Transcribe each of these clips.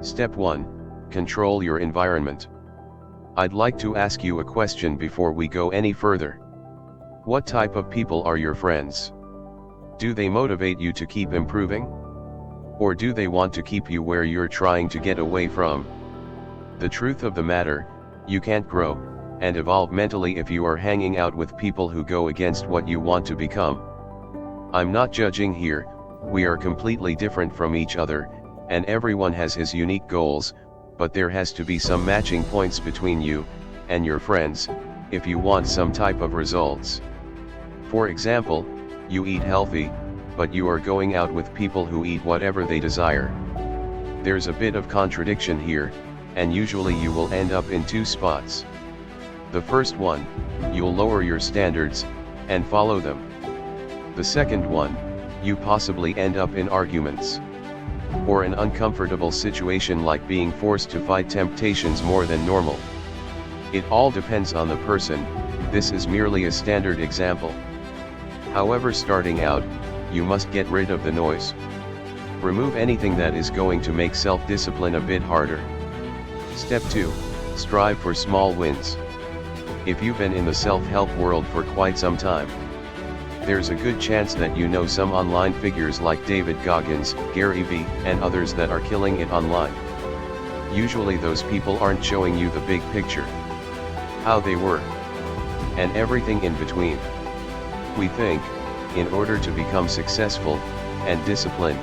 Step 1. Control your environment. I'd like to ask you a question before we go any further. What type of people are your friends? Do they motivate you to keep improving? Or do they want to keep you where you're trying to get away from? The truth of the matter, you can't grow and evolve mentally if you are hanging out with people who go against what you want to become. I'm not judging here, we are completely different from each other, and everyone has his unique goals, but there has to be some matching points between you and your friends if you want some type of results. For example, you eat healthy, but you are going out with people who eat whatever they desire. There's a bit of contradiction here, and usually you will end up in two spots. The first one, you'll lower your standards and follow them. The second one, you possibly end up in arguments or an uncomfortable situation like being forced to fight temptations more than normal. It all depends on the person. This is merely a standard example. However, starting out, you must get rid of the noise. Remove anything that is going to make self-discipline a bit harder. Step 2. Strive for small wins. If you've been in the self-help world for quite some time, there's a good chance that you know some online figures like David Goggins, Gary Vee, and others that are killing it online. Usually those people aren't showing you the big picture, how they work, and everything in between. We think, in order to become successful and disciplined,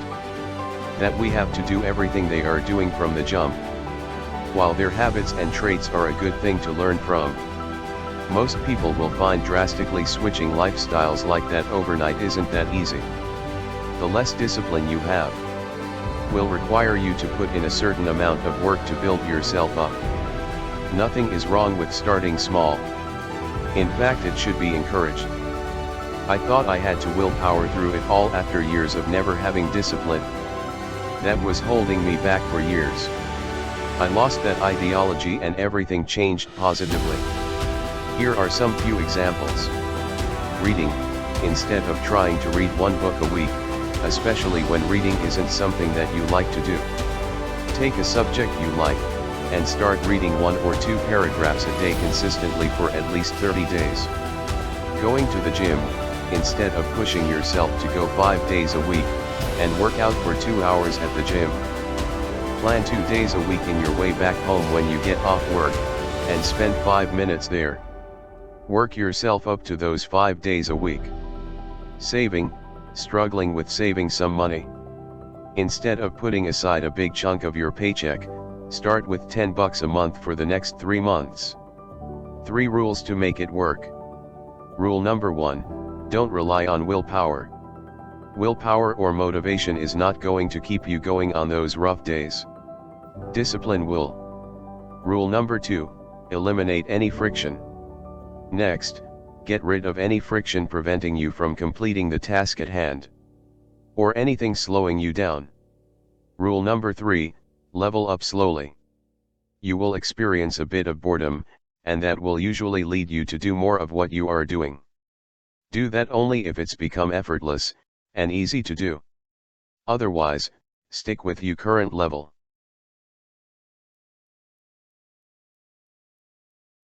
that we have to do everything they are doing from the jump. While their habits and traits are a good thing to learn from, most people will find drastically switching lifestyles like that overnight isn't that easy. The less discipline you have will require you to put in a certain amount of work to build yourself up. Nothing is wrong with starting small. In fact, it should be encouraged. I thought I had to willpower through it all after years of never having discipline. That was holding me back for years. I lost that ideology and everything changed positively. Here are some few examples. Reading. Instead of trying to read one book a week, especially when reading isn't something that you like to do, take a subject you like, and start reading 1 or 2 paragraphs a day consistently for at least 30 days. Going to the gym. Instead of pushing yourself to go 5 days a week, and work out for 2 hours at the gym, plan 2 days a week in your way back home when you get off work, and spend 5 minutes there. Work yourself up to those 5 days a week. Saving. Struggling with saving some money. Instead of putting aside a big chunk of your paycheck, start with $10 a month for the next 3 months. 3 rules to make it work. Rule number 1, don't rely on willpower. Willpower or motivation is not going to keep you going on those rough days. Discipline will. Rule number 2, eliminate any friction. Next, get rid of any friction preventing you from completing the task at hand, or anything slowing you down. Rule number 3, level up slowly. You will experience a bit of boredom, and that will usually lead you to do more of what you are doing. Do that only if it's become effortless and easy to do. Otherwise, stick with your current level.